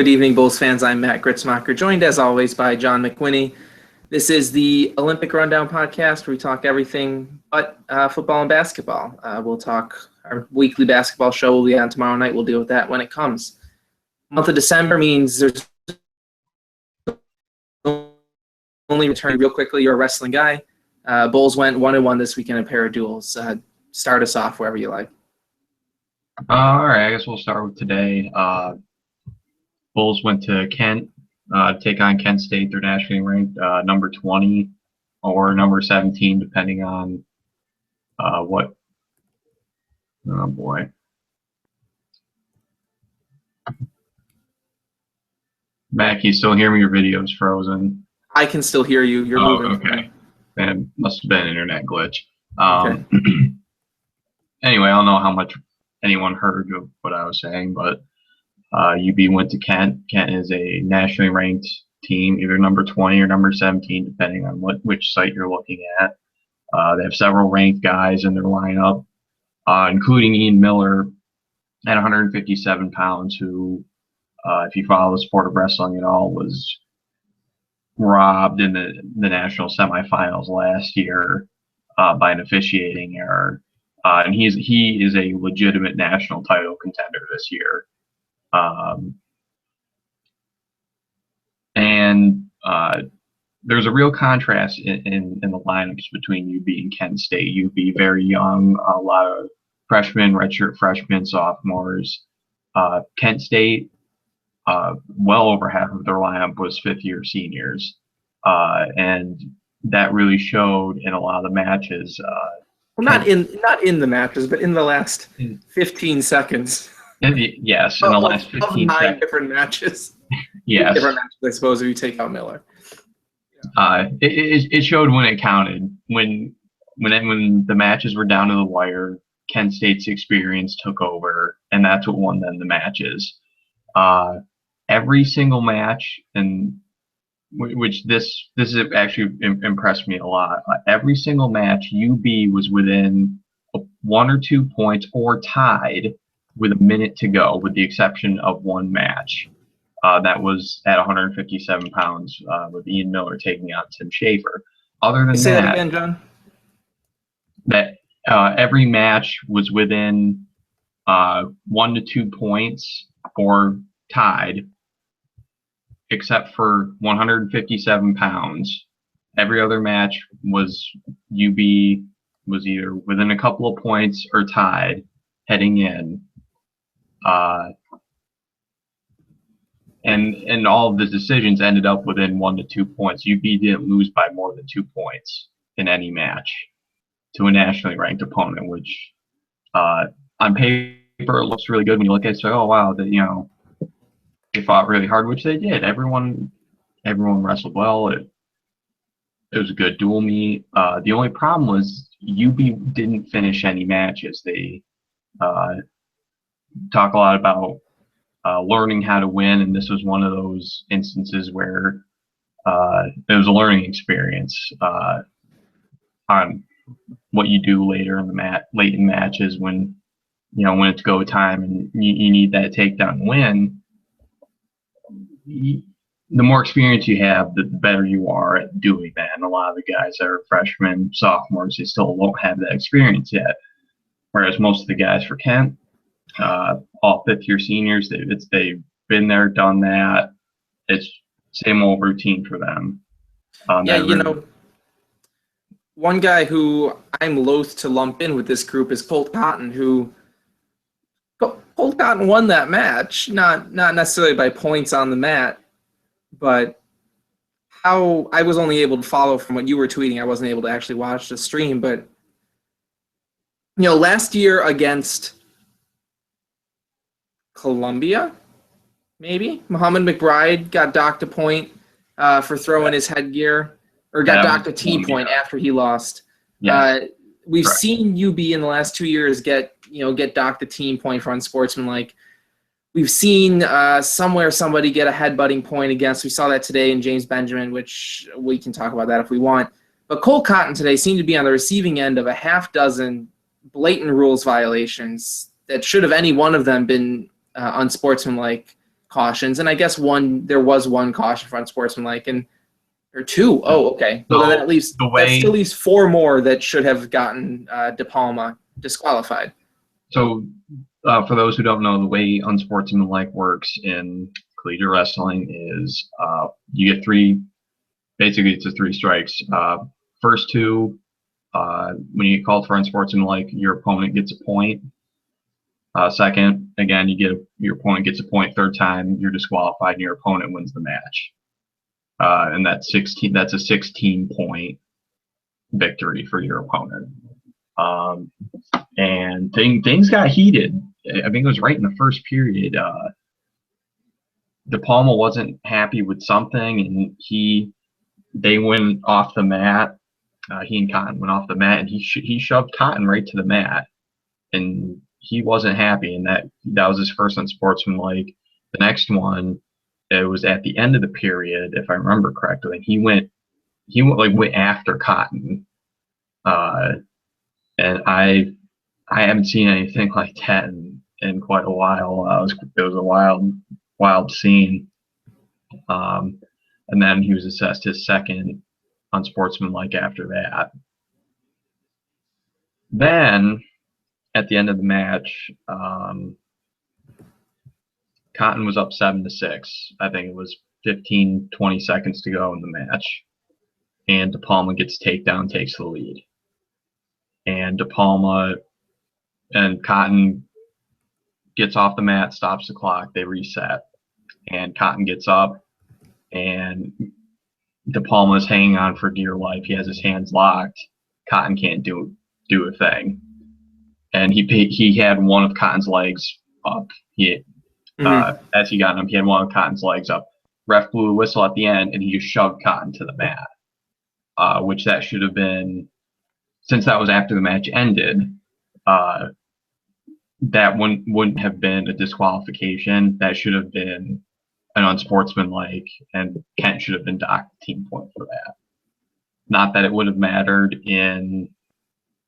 Good evening, Bulls fans. I'm Matt Gritzmacher, joined as always by John McWhinney. This is the Olympic Rundown podcast where we talk everything but football and basketball. We'll talk our weekly basketball show will be on tomorrow night. We'll deal with that when it comes. Month of December means there's only return real quickly. You're a wrestling guy. Bulls went 1-1 this weekend in a pair of duels. Start us off wherever you like. All right, I guess we'll start with today. Bulls went to Kent to take on Kent State. They're nationally ranked number 20 or number 17, depending on what. Oh, boy. Mac, you still hear me? Your video's frozen. I can still hear you. You're moving. Okay. It must have been an internet glitch. Okay. Anyway, I don't know how much anyone heard of what I was saying, but UB went to Kent. Kent is a nationally ranked team, either number 20 or number 17, depending on which site you're looking at. They have several ranked guys in their lineup, including Ian Miller at 157 pounds, who, if you follow the sport of wrestling at all, was robbed in the national semifinals last year by an officiating error. And he is a legitimate national title contender this year. There's a real contrast in the lineups between UB and Kent State. UB very young, a lot of freshmen, redshirt freshmen, sophomores. Kent State, well over half of their lineup was fifth-year seniors, and that really showed in a lot of the matches. Not in the matches, but in the last 15 seconds. Yes, in the last 15 seconds. 9 different matches. Yes. Different matches, I suppose, if you take out Miller. It showed when it counted. When the matches were down to the wire, Kent State's experience took over, and that's what won them the matches. Every single match, and which this has actually impressed me a lot. Every single match, UB was within 1 or 2 points or tied with a minute to go, with the exception of one match. That was at 157 pounds with Ian Miller taking on Tim Schaefer. Other than Say that again, John. That every match was within 1 to 2 points or tied, except for 157 pounds. Every other match was UB was either within a couple of points or tied heading in. And all of the decisions ended up within 1 to 2 points. UB didn't lose by more than 2 points in any match to a nationally ranked opponent, which on paper looks really good when you look at it. So, oh wow, they fought really hard, which they did. Everyone wrestled well. It was a good dual meet. The only problem was UB didn't finish any matches. They talk a lot about learning how to win, and this was one of those instances where it was a learning experience on what you do later in the late in matches when it's go time and you need that takedown win. The more experience you have, the better you are at doing that. And a lot of the guys that are freshmen, sophomores, they still won't have that experience yet. Whereas most of the guys for Kent, all fifth-year seniors, they've been there, done that. It's same old routine for them. One guy who I'm loath to lump in with this group is Colt Cotton, Colt Cotton won that match, not necessarily by points on the mat, but how I was only able to follow from what you were tweeting. I wasn't able to actually watch the stream, but last year against Columbia, maybe Muhammad McBride got docked a point for throwing his headgear, or got docked a T point after he lost. Yes. We've seen UB in the last 2 years get docked a team point for unsportsmanlike. We've seen somewhere somebody get a headbutting point against. We saw that today in James Benjamin, which we can talk about that if we want. But Colt Cotton today seemed to be on the receiving end of a half dozen blatant rules violations that should have any one of them been unsportsmanlike cautions, and I guess there was one caution for unsportsmanlike, or two. Oh, okay. Well, then that still leaves four more that should have gotten De Palma disqualified. So, for those who don't know, the way unsportsmanlike works in collegiate wrestling is you get three. Basically, it's a 3 strikes. First two, when you get called for unsportsmanlike, your opponent gets a point. Second, again, your opponent gets a point. Third time, you're disqualified, and your opponent wins the match. And that's a 16-point victory for your opponent. And things got heated. I think it was right in the first period. De Palma wasn't happy with something, and they went off the mat. He and Cotton went off the mat, and he shoved Cotton right to the mat, and he wasn't happy. And that was his first unsportsmanlike. The next one, it was at the end of the period, if I remember correctly. He went after Cotton, and I haven't seen anything like that in quite a while. It was a wild scene. And then he was assessed his second unsportsmanlike after that. Then, at the end of the match, Cotton was up 7-6. I think it was 15, 20 seconds to go in the match. And De Palma gets takedown, takes the lead. And De Palma and Cotton gets off the mat, stops the clock, they reset. And Cotton gets up, and De Palma's hanging on for dear life. He has his hands locked. Cotton can't do a thing. And he had one of Cotton's legs up. As he got him, he had one of Cotton's legs up. Ref blew a whistle at the end, and he just shoved Cotton to the mat, which that should have been, since that was after the match ended, that wouldn't have been a disqualification. That should have been an unsportsmanlike, and Kent should have been docked a team point for that. Not that it would have mattered in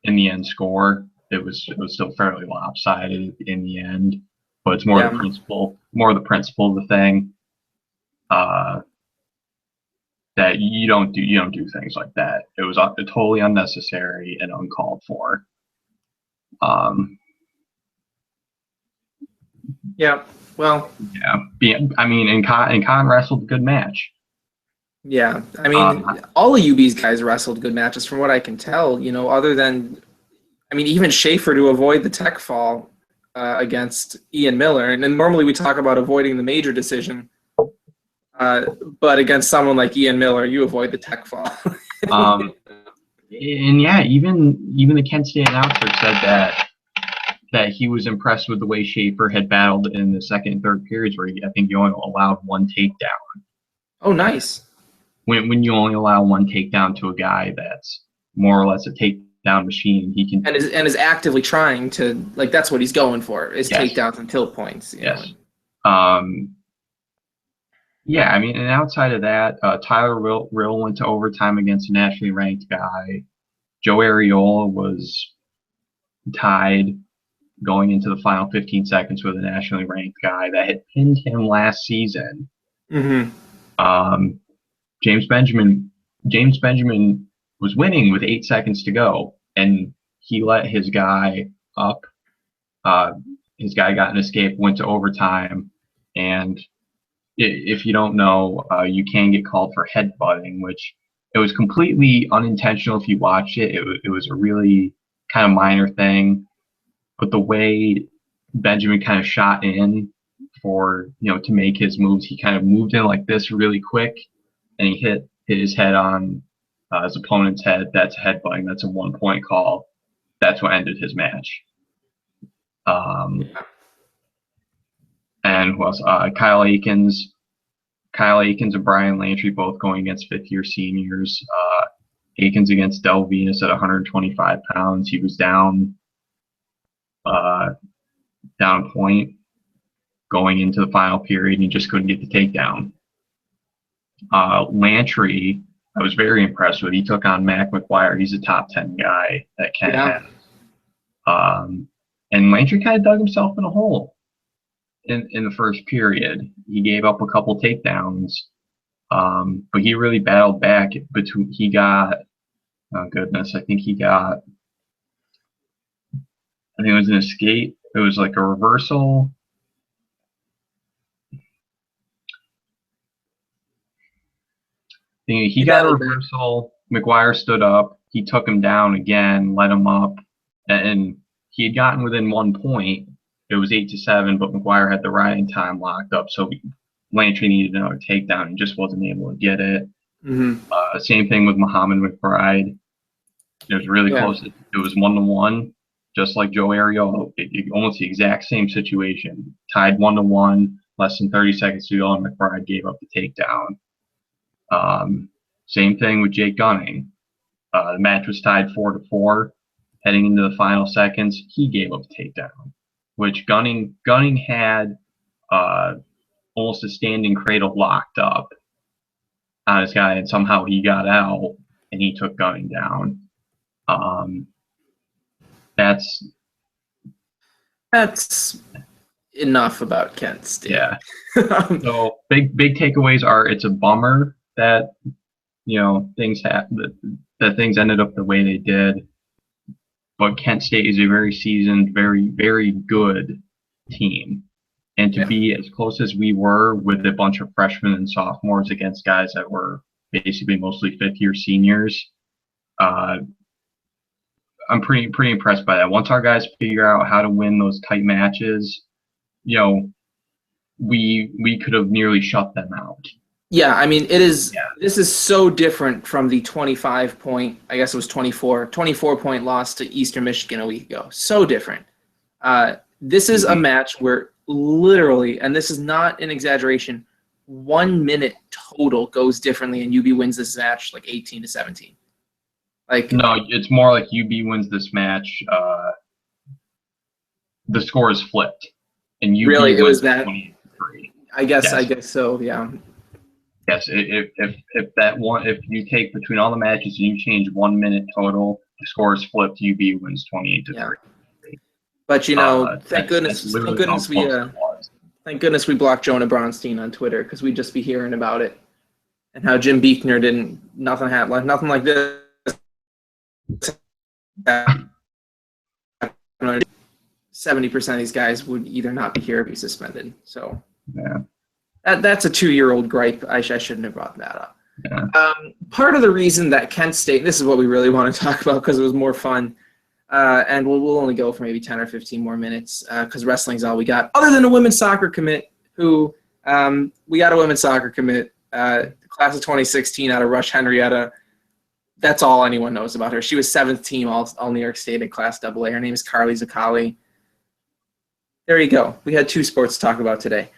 the end score. It was still fairly lopsided in the end, but it's more the principle of the thing. That you don't do things like that. It was totally unnecessary and uncalled for. Yeah. Well. Yeah. I mean, and Cotton wrestled a good match. Yeah. I mean, all of UB's guys wrestled good matches, from what I can tell. Other than, even Schaefer to avoid the tech fall against Ian Miller, and then normally we talk about avoiding the major decision. But against someone like Ian Miller, you avoid the tech fall. And yeah, even the Kent State announcer said that he was impressed with the way Schaefer had battled in the second and third periods, where I think you only allowed one takedown. Oh, nice. When you only allow one takedown to a guy that's more or less a takedown machine, he can and is actively trying to, that's what he's going for, is yes. takedowns and tilt points. Yes. Yeah, and outside of that, Tyler Rill went to overtime against a nationally ranked guy. Joe Areola was tied going into the final 15 seconds with a nationally ranked guy that had pinned him last season. Mm-hmm. James Benjamin was winning with 8 seconds to go, and he let his guy up. His guy got an escape, went to overtime, and if you don't know, you can get called for headbutting, which it was completely unintentional. If you watched it, it was a really kind of minor thing. But the way Benjamin kind of shot in for, to make his moves, he kind of moved in like this really quick, and he hit his head on his opponent's head. That's headbutting. That's a 1-point call. That's what ended his match. And who else? Kyle Akins and Brian Lantry both going against fifth-year seniors. Akins against Del Venus at 125 pounds. He was down a point going into the final period, and he just couldn't get the takedown. Lantry, I was very impressed with. He took on Mac McGuire. He's a top 10 guy that Kent has. And Lantry kind of dug himself in a hole. in the first period. He gave up a couple takedowns, but he really battled back. He got, oh goodness, I think it was an escape. It was like a reversal. He got a reversal. McGuire stood up. He took him down again, let him up, and he had gotten within 1 point. It was 8-7, but McGuire had the riding time locked up, so Lantry needed another takedown and just wasn't able to get it. Mm-hmm. Same thing with Muhammad McBride. It was really close. It was 1-1, just like Joe Ariolo. Almost the exact same situation. Tied 1-1, less than 30 seconds to go, and McBride gave up the takedown. Same thing with Jake Gunning. The match was tied 4-4. Heading into the final seconds, he gave up a takedown, which Gunning had almost a standing cradle locked up on this guy, and somehow he got out and he took Gunning down. That's enough about Kent State. Yeah. So big takeaways are, it's a bummer that things that things ended up the way they did, but Kent State is a very seasoned, very, very good team, and to be as close as we were with a bunch of freshmen and sophomores against guys that were basically mostly fifth-year seniors, I'm pretty impressed by that. Once our guys figure out how to win those tight matches, we could have nearly shut them out. Yeah, I mean, this is so different from the 25-point, I guess it was 24-point loss to Eastern Michigan a week ago. So different. This is a match where literally, and this is not an exaggeration, 1 minute total goes differently, and UB wins this match like 18-17. No, it's more like UB wins this match. The score is flipped, and UB really, it was that. 28-3. I guess so. Yeah. Yes, if you take between all the matches and you change 1 minute total, the score is flipped. UB wins 28-3. Yeah. But thank goodness we blocked Jonah Bronstein on Twitter, because we'd just be hearing about it, and how Jim Buechner nothing like this. 70% of these guys would either not be here or be suspended. So yeah. That's a 2-year-old gripe. I shouldn't have brought that up. Yeah. Part of the reason that Kent State, this is what we really want to talk about because it was more fun, and we'll only go for maybe 10 or 15 more minutes because wrestling's all we got, other than a women's soccer commit who we got a women's soccer commit, class of 2016 out of Rush Henrietta. That's all anyone knows about her. She was 7th team all New York State in Class AA. Her name is Carly Zaccali. There you go. We had 2 sports to talk about today.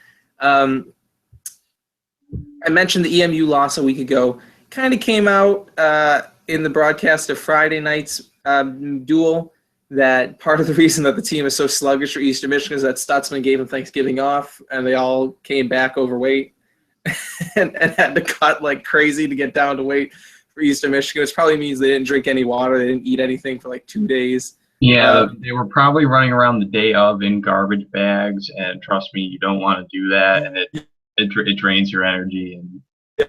I mentioned the EMU loss a week ago. Kind of came out in the broadcast of Friday night's duel that part of the reason that the team is so sluggish for Eastern Michigan is that Stutzman gave them Thanksgiving off, and they all came back overweight and had to cut like crazy to get down to weight for Eastern Michigan, which probably means they didn't drink any water. They didn't eat anything for like 2 days. Yeah, they were probably running around the day of in garbage bags, and trust me, you don't want to do that, and it drains your energy.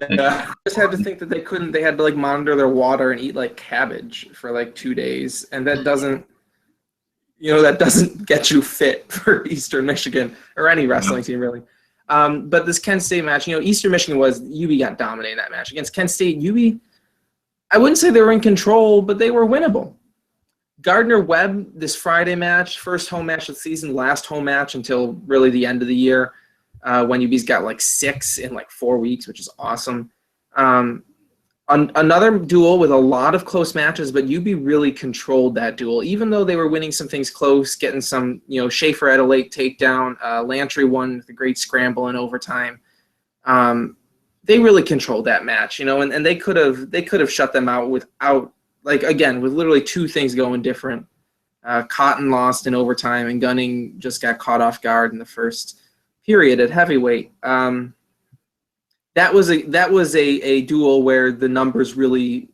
And I just had to think that they had to like monitor their water and eat like cabbage for like 2 days, and that doesn't get you fit for Eastern Michigan or any wrestling team really. But this Kent State match, Eastern Michigan UB got dominated that match against Kent State. UB, I wouldn't say they were in control, but they were winnable. Gardner Webb, this Friday match, first home match of the season, last home match until really the end of the year, when UB's got like 6 in like 4 weeks, which is awesome. Another duel with a lot of close matches, but UB really controlled that duel, even though they were winning some things close, getting some, Schaefer had a late takedown, Lantry won with a great scramble in overtime. They really controlled that match, and they could have shut them out without, like, again, with literally 2 things going different. Cotton lost in overtime, and Gunning just got caught off guard in the first period at heavyweight. That was a duel where the numbers really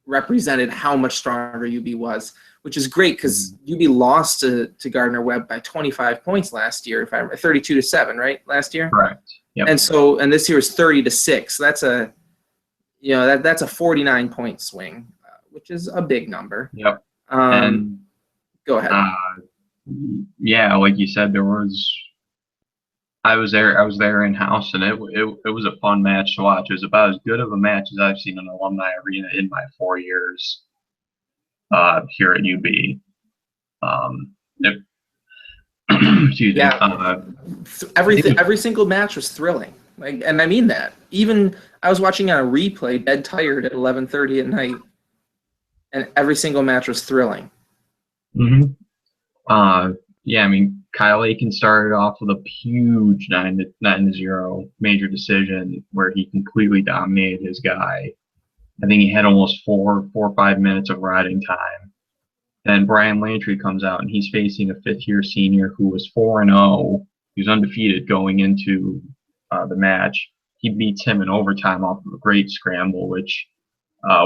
represented how much stronger UB was. which is great because UB lost to Gardner Webb by 25 points last year, if I 32-7, right? Last year. Correct. Yep. And this year is 30-6. That's a that's a 49 point swing, which is a big number. Yep. And go ahead. Yeah, like you said, I was there in house, and it was a fun match to watch. It was about as good of a match as I've seen in an alumni arena in my 4 years here at UB. Excuse me. Every single match was thrilling. And I mean that. Even I was watching on a replay, dead tired at 11:30 at night, and every single match was thrilling. Mm-hmm. Yeah, I mean, Kyle Aiken started off with a huge 9-0 major decision where he completely dominated his guy. I think he had almost 4 or 5 minutes of riding time. Then Brian Lantry comes out, and he's facing a fifth-year senior who was 4-0. He was undefeated going into the match. He beats him in overtime off of a great scramble, which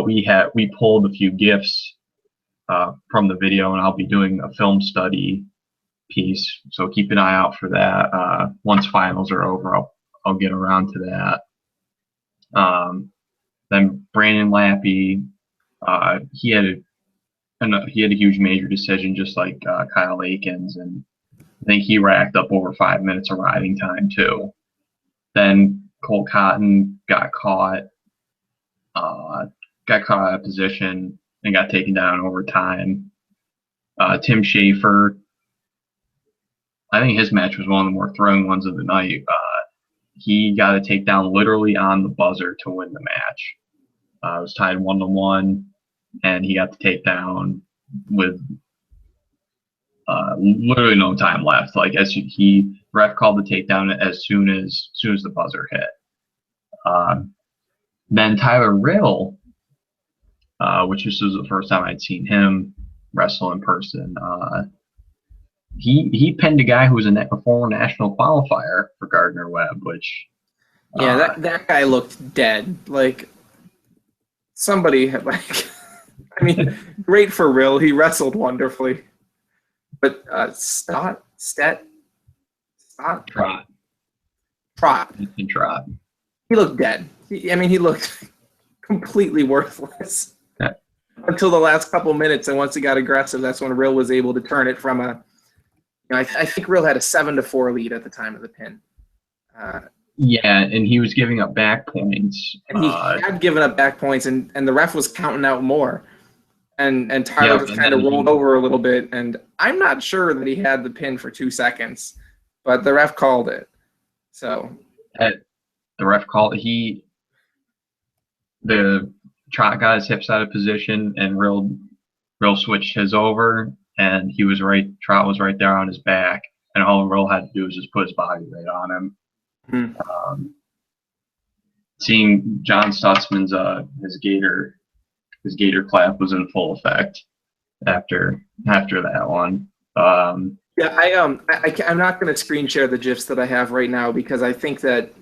we pulled a few GIFs from the video, and I'll be doing a film study piece, so keep an eye out for that. Once finals are over, I'll get around to that. Then Brandon Lappy, he had a huge major decision, just like Kyle Aikens, and I think he racked up over 5 minutes of riding time too. Then Colt Cotton got caught out of position and got taken down over time. Tim Schaefer, I think his match was one of the more thrilling ones of the night. He got a takedown literally on the buzzer to win the match. It was tied 1-1, and he got the takedown with literally no time left. Like ref called the takedown as soon as the buzzer hit. Then Tyler Rill, which this was the first time I'd seen him wrestle in person. He pinned a guy who was a former national qualifier for Gardner Webb, which that guy looked dead. Like somebody had I mean, great for Rill. He wrestled wonderfully, but Trot. He looked dead. He looked completely worthless until the last couple minutes, and once he got aggressive, that's when Rill was able to turn it from a. I think Rill had a 7-4 lead at the time of the pin. Yeah, and he was giving up back points. And he had given up back points, and the ref was counting out more. And Tyler just kind of rolled over a little bit, and I'm not sure that he had the pin for 2 seconds, but the ref called it. So the ref called it. The Trot got his hips out of position, and Rill switched his over, and he was right. Trot was right there on his back, and all Rill had to do was just put his body weight on him. Mm-hmm. Seeing John Stutzman's his gator clap was in full effect after that one. I'm not going to screen share the GIFs that I have right now because I think that,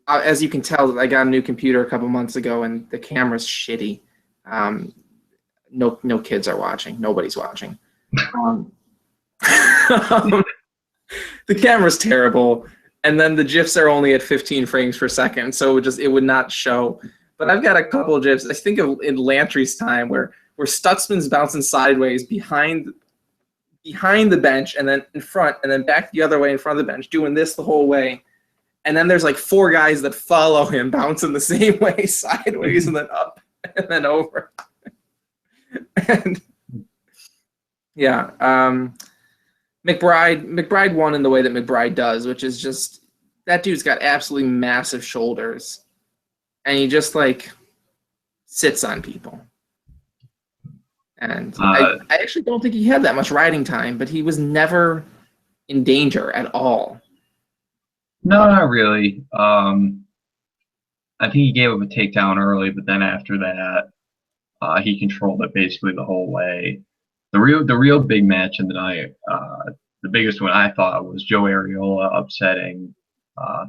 as you can tell, I got a new computer a couple months ago and the camera's shitty. No kids are watching. Nobody's watching. The camera's terrible, and then the GIFs are only at 15 frames per second, so it would not show. But I've got a couple of GIFs. I think of in Lantry's time where Stutzman's bouncing sideways behind the bench and then in front and then back the other way in front of the bench, doing this the whole way. And then there's like 4 guys that follow him bouncing the same way, sideways and then up and then over. And yeah, McBride won in the way that McBride does, which is just that dude's got absolutely massive shoulders. And he just sits on people. And I actually don't think he had that much riding time, but he was never in danger at all. No, not really. I think he gave him a takedown early, but then after that, he controlled it basically the whole way. The real big match of the night, the biggest one I thought was Joe Areola upsetting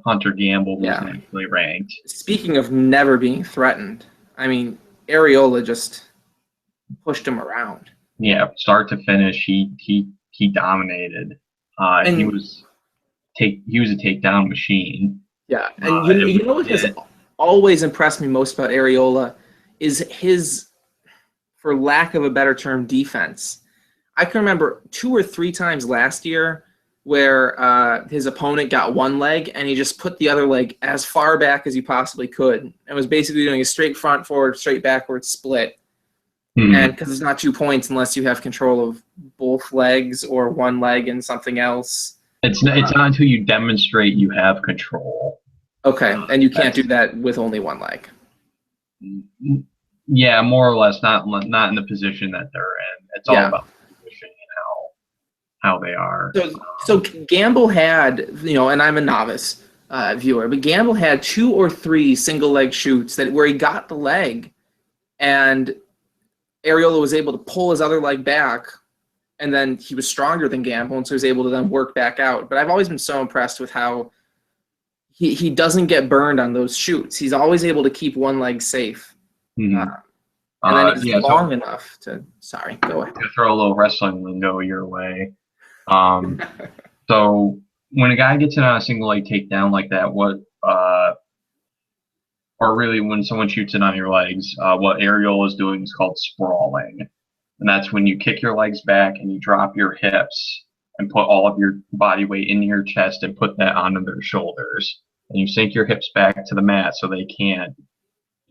Hunter Gamble, who's nationally ranked. Speaking of never being threatened, Areola just pushed him around. Yeah, start to finish, he dominated. And he was a takedown machine. yeah, and you know what has always impressed me most about Arreola is his, for lack of a better term, defense. I can remember 2 or 3 times last year where his opponent got one leg and he just put the other leg as far back as he possibly could and was basically doing a straight front forward, straight backward split. Mm-hmm. And because it's not 2 points unless you have control of both legs or one leg and something else. It's not until you demonstrate you have control. Okay, and you can't do that with only one leg. Yeah, more or less, not in the position that they're in. It's all about the position and how they are. So Gamble had, and I'm a novice viewer, but Gamble had 2 or 3 single leg shoots where he got the leg, and Arreola was able to pull his other leg back, and then he was stronger than Gamble, and so he was able to then work back out. But I've always been so impressed with how he doesn't get burned on those shoots. He's always able to keep one leg safe. Mm-hmm. And then he's long enough to. Sorry, go ahead. To throw a little wrestling lingo your way. So when a guy gets in on a single leg takedown like that, or really when someone shoots in on your legs, what Arreola is doing is called sprawling. And that's when you kick your legs back and you drop your hips and put all of your body weight into your chest and put that onto their shoulders. And you sink your hips back to the mat so they can't.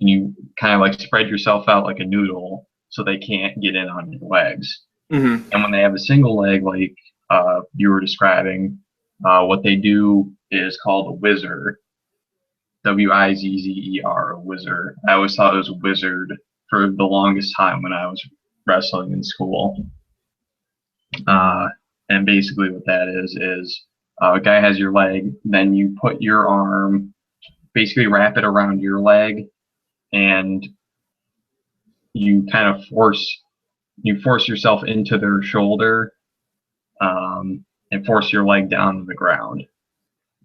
And you kind of like spread yourself out like a noodle so they can't get in on your legs. Mm-hmm. And when they have a single leg, like you were describing, what they do is called a whizzer. W-I-Z-Z-E-R, a whizzer. I always thought it was a wizard for the longest time when I was wrestling in school. And basically what that is a guy has your leg, then you put your arm, basically wrap it around your leg, and you kind of force yourself into their shoulder, and force your leg down to the ground.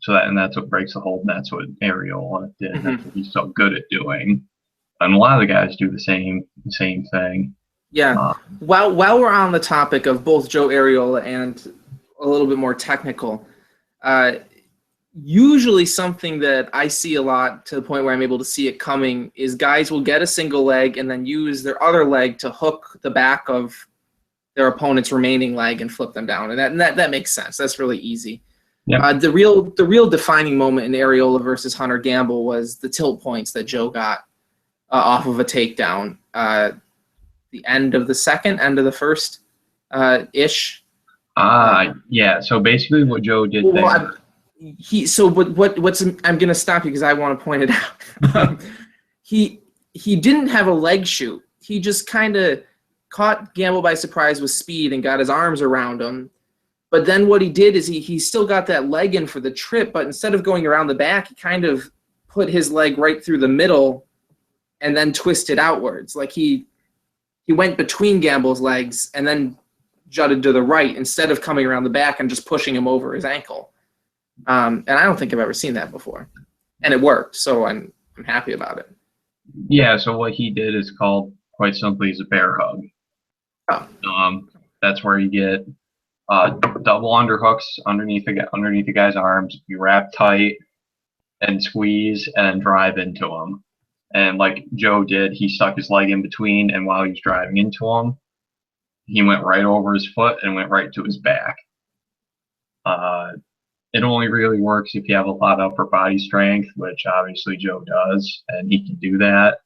That's what breaks the hold, and that's what Arreola did. Mm-hmm. That's what he's so good at doing. And a lot of the guys do the same thing. Yeah. While we're on the topic of both Joe Arreola and a little bit more technical, usually something that I see a lot to the point where I'm able to see it coming is guys will get a single leg and then use their other leg to hook the back of their opponent's remaining leg and flip them down. And that makes sense. That's really easy. Yeah. The real defining moment in Arreola versus Hunter Gamble was the tilt points that Joe got off of a takedown. The end of the second, end of the first ish. Yeah. So basically, what Joe did there. I'm going to stop you because I want to point it out. He didn't have a leg shoot. He just kind of caught Gamble by surprise with speed and got his arms around him. But then what he did is he still got that leg in for the trip, but instead of going around the back, he kind of put his leg right through the middle and then twisted outwards. Like he went between Gamble's legs and then jutted to the right instead of coming around the back and just pushing him over his ankle. And I don't think I've ever seen that before. And it worked, so I'm happy about it. Yeah, so what he did is called, quite simply, is a bear hug. Oh. That's where you get double underhooks underneath the guy's arms. You wrap tight and squeeze and then drive into him. And like Joe did, he stuck his leg in between, and while he was driving into him, he went right over his foot and went right to his back. It only really works if you have a lot of upper body strength, which obviously Joe does, and he can do that.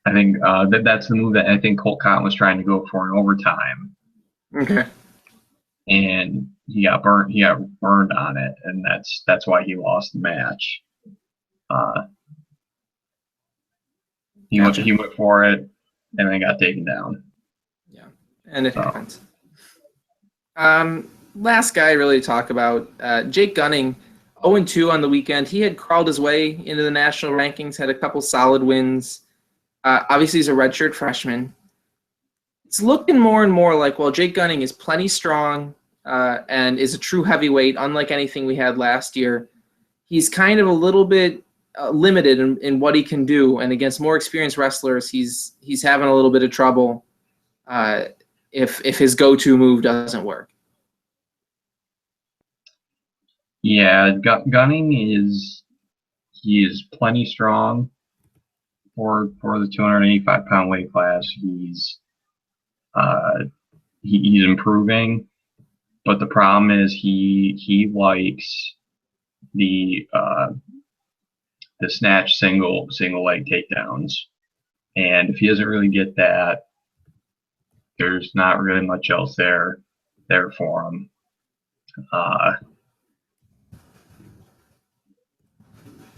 I think that's the move that I think Colt Cotton was trying to go for in overtime. Okay. And he got burned. He got burned on it, and that's why he lost the match. He went for it, and then got taken down. Yeah, and it happens. Last guy really to talk about, Jake Gunning, 0-2 on the weekend. He had crawled his way into the national rankings, had a couple solid wins. Obviously, he's a redshirt freshman. It's looking more and more like, well, Jake Gunning is plenty strong and is a true heavyweight, unlike anything we had last year. He's kind of a little bit limited in what he can do, and against more experienced wrestlers, he's having a little bit of trouble if his go-to move doesn't work. Yeah, Gunning he is plenty strong for the 285-pound weight class. He's improving, but the problem is he likes the snatch single leg takedowns, and if he doesn't really get that, there's not really much else there for him.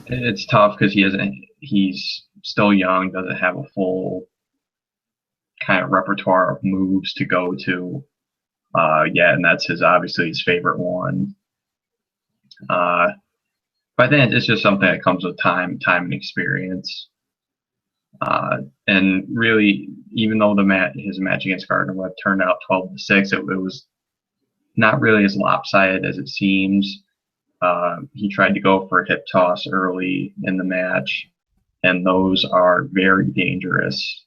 It's tough because he's still young, doesn't have a full kind of repertoire of moves to go to yet, and that's obviously his favorite one. But I think it's just something that comes with time and experience. And really, even though his match against Gardner-Webb turned out 12-6, it was not really as lopsided as it seems. He tried to go for a hip toss early in the match, and those are very dangerous.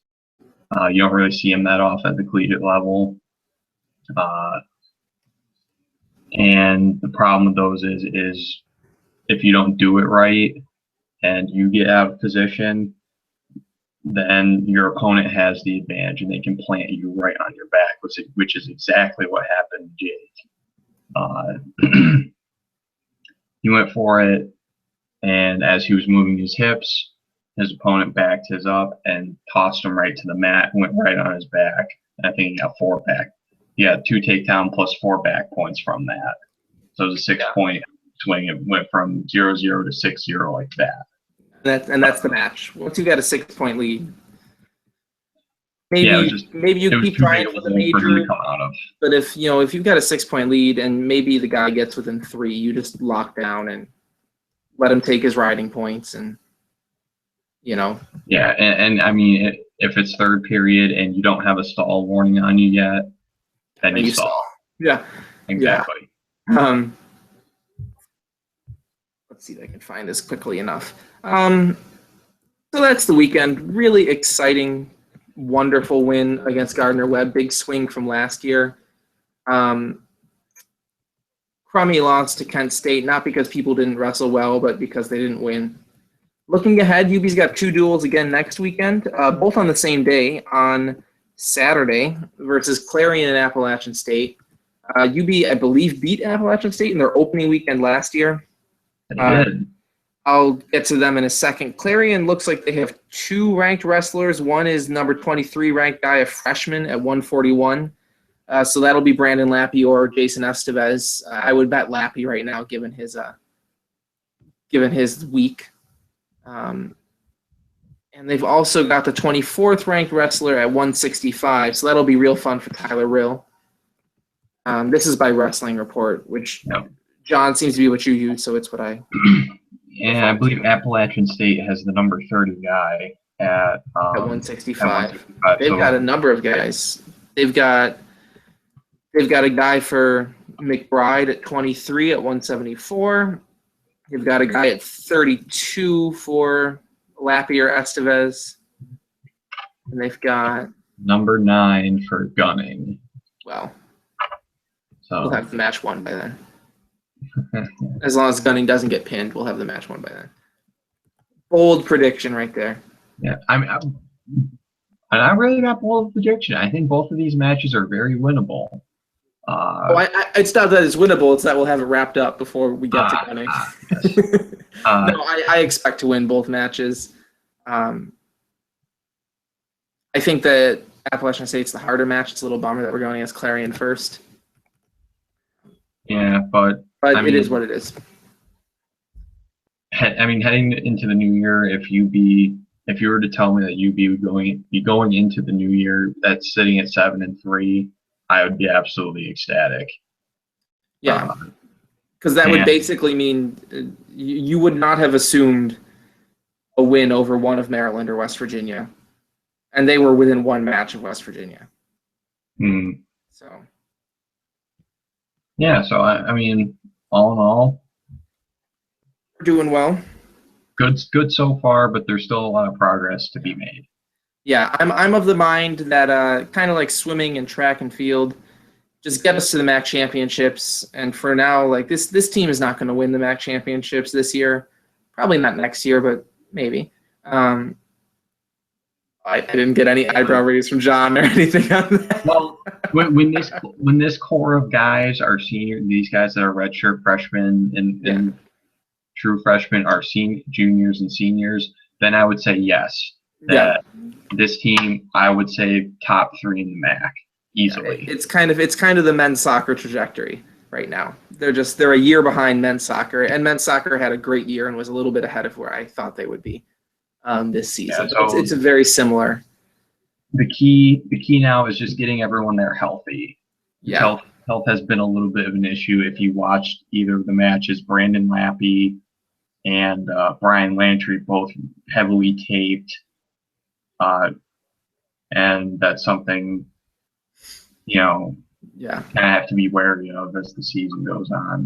You don't really see him that often at the collegiate level. And the problem with those is if you don't do it right and you get out of position, then your opponent has the advantage and they can plant you right on your back, which is exactly what happened to Jake. He went for it, and as he was moving his hips, his opponent backed his up and tossed him right to the mat, went right on his back. And I think he got 4 back. He had 2 takedown plus 4 back points from that. So it was a 6-point swing. It went from 0-0 to 6-0 like that. That's the match. Once you got a 6-point lead, maybe you keep trying for the major. But if you've got a 6-point lead and maybe the guy gets within 3, you just lock down and let him take his riding points, and Yeah, and I mean, if it's third period and you don't have a stall warning on you yet, then you stall. Yeah, exactly. Yeah. Let's see if I can find this quickly enough. So that's the weekend. Really exciting, wonderful win against Gardner-Webb. Big swing from last year. Crummy lost to Kent State, not because people didn't wrestle well, but because they didn't win. Looking ahead, UB's got 2 duels again next weekend, both on the same day on Saturday versus Clarion and Appalachian State. UB, I believe, beat Appalachian State in their opening weekend last year. I'll get to them in a second. Clarion looks like they have 2 ranked wrestlers. One is number 23 ranked guy, a freshman at 141. So that'll be Brandon Lappy or Jason Estevez. I would bet Lappy right now, given his week. And they've also got the 24th ranked wrestler at 165. So that'll be real fun for Tyler Rill. This is by Wrestling Report, which John seems to be what you use, so it's what I. Yeah, I believe Appalachian State has the number 30 guy at 165. They've got a number of guys. They've got a guy for McBride at 23 at 174. They've got a guy at 32 for Lappy or Estevez. And they've got number 9 for Gunning. Well, so we'll have the match won by then. As long as Gunning doesn't get pinned, we'll have the match won by then. Bold prediction right there. Yeah, I really got bold prediction. I think both of these matches are very winnable. It's not that it's winnable; it's that we'll have it wrapped up before we get to Gunning. Yes. No, I expect to win both matches. I think that Appalachian State's the harder match. It's a little bummer that we're going against Clarion first. Yeah, but it is what it is. I mean, heading into the new year, if you were to tell me that UB would be going into the new year that's sitting at 7-3, I would be absolutely ecstatic. Yeah, because that would basically mean you would not have assumed a win over one of Maryland or West Virginia, and they were within 1 match of West Virginia. So. Yeah, so I mean, all in all, we're doing well. good so far, but there's still a lot of progress to be made. Yeah, I'm of the mind that kind of like swimming and track and field, just get us to the MAC championships. And for now, like this team is not going to win the MAC championships this year. Probably not next year, but maybe. I didn't get any eyebrow raise from John or anything on that. Well, when this core of guys are senior, these guys that are redshirt freshmen and true freshmen are juniors and seniors, then I would say yes. That this team, I would say top 3 in the MAC easily. Yeah, it's kind of the men's soccer trajectory right now. They're a year behind men's soccer, and men's soccer had a great year and was a little bit ahead of where I thought they would be this season. Yeah, so it's a very similar. The key now is just getting everyone there healthy. Yeah. Health has been a little bit of an issue. If you watched either of the matches, Brandon Lappy and Brian Lantry both heavily taped. And that's something, kind of have to be wary of as the season goes on.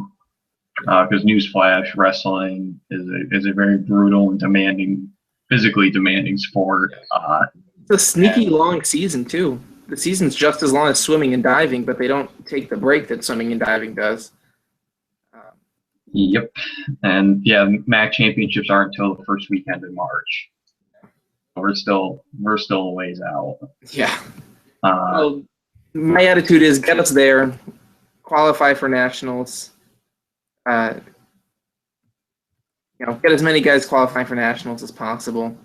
Because newsflash, wrestling is a very brutal and physically demanding sport. It's a sneaky long season too. The season's just as long as swimming and diving, but they don't take the break that swimming and diving does. Yep. And MAC championships aren't until the first weekend in March. We're still a ways out. Yeah. Well, my attitude is get us there, qualify for nationals. Get as many guys qualifying for nationals as possible.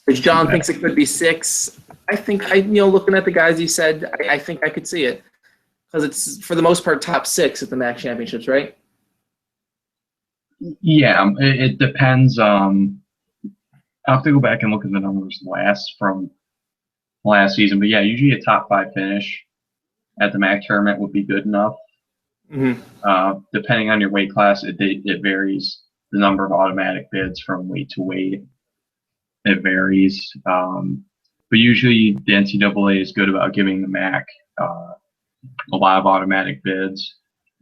If John thinks it could be 6, I think looking at the guys you said, I think I could see it because it's for the most part top 6 at the MAC championships, right? Yeah, it depends. I'll have to go back and look at the numbers from last season, but usually a top 5 finish at the MAC tournament would be good enough. Mm-hmm. Depending on your weight class, it varies the number of automatic bids from weight to weight. It varies, but usually the NCAA is good about giving the MAC a lot of automatic bids.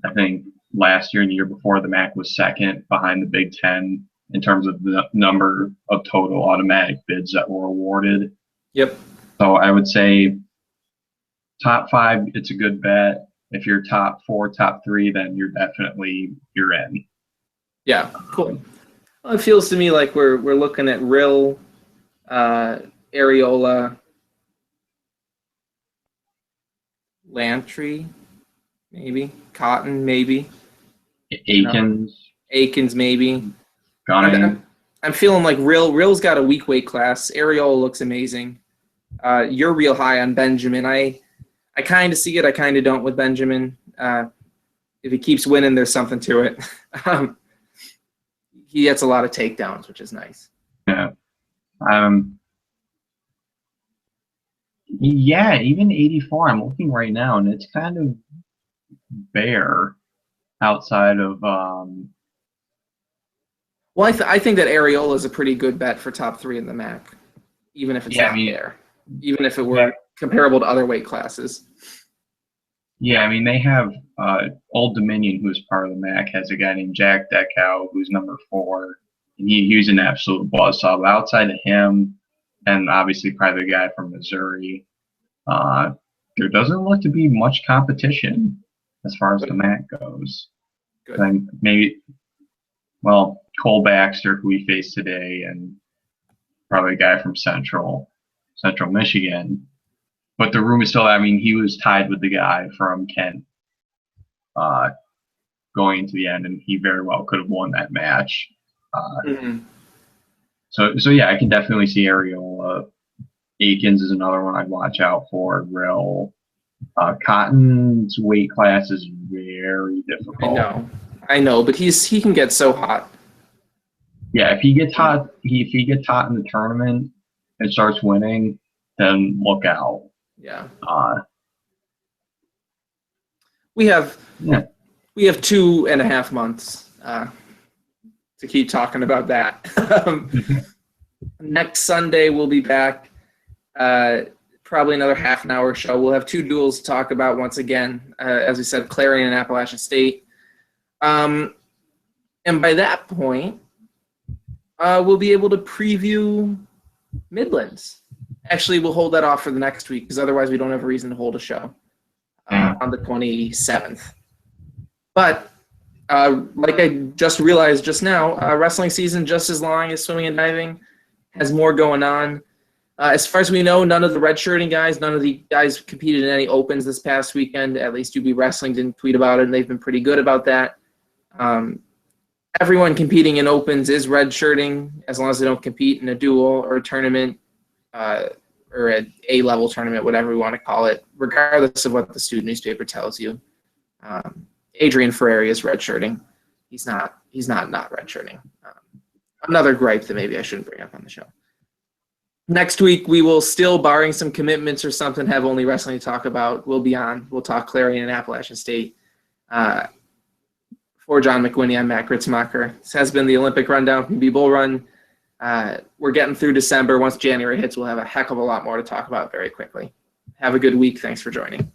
I think last year and the year before, the MAC was second behind the Big Ten in terms of the number of total automatic bids that were awarded. Yep. So I would say top 5, it's a good bet. If you're top 4, top 3, then you're in. Yeah, cool. Well, it feels to me like we're looking at Rill, Areola, Lantry, maybe Cotton, maybe Akins, maybe. Gunning. I'm feeling like Rill's got a weak weight class. Areola looks amazing. You're real high on Benjamin. I kind of see it. I kind of don't with Benjamin. If he keeps winning, there's something to it. He gets a lot of takedowns, which is nice. Yeah. Even 84, I'm looking right now, and it's kind of bare outside of. Well, I think that Areola is a pretty good bet for top 3 in the MAC, even if it's not there, even if it were comparable to other weight classes. Yeah, they have Old Dominion, who's part of the MAC, has a guy named Jack Deckow, who's number 4. And he's an absolute buzzsaw. But outside of him, and obviously probably the guy from Missouri, there doesn't look to be much competition as far as the MAC goes. Good. And Cole Baxter, who we faced today, and probably a guy from Central Michigan. But the room is still, he was tied with the guy from Kent going into the end, and he very well could have won that match. So I can definitely see Areola. Akins is another one I'd watch out for. Rill. Cotton's weight class is very difficult. I know, but he can get so hot. Yeah, if he gets hot in the tournament and starts winning, then look out. Yeah. We have 2.5 months to keep talking about that. Next Sunday we'll be back. Probably another half an hour show. We'll have 2 duels to talk about once again. As we said, Clarion and Appalachian State. And by that point, we'll be able to preview Midlands. Actually, we'll hold that off for the next week because otherwise we don't have a reason to hold a show on the 27th. But like I just realized just now, wrestling season just as long as swimming and diving has more going on. As far as we know, none of the redshirting guys, none of the guys competed in any opens this past weekend. At least UB Wrestling didn't tweet about it, and they've been pretty good about that. Everyone competing in opens is redshirting as long as they don't compete in a dual or a tournament or an A-level tournament, whatever we want to call it, regardless of what the student newspaper tells you. Adrian Ferrari is redshirting. He's not redshirting. Another gripe that maybe I shouldn't bring up on the show. Next week, we will still, barring some commitments or something, have only wrestling to talk about. We'll be on. We'll talk Clarion and Appalachian State. For John McWhinney, I'm Matt Gritzmacher. This has been the Olympic Rundown from B-Bull Run. We're getting through December. Once January hits, we'll have a heck of a lot more to talk about very quickly. Have a good week. Thanks for joining.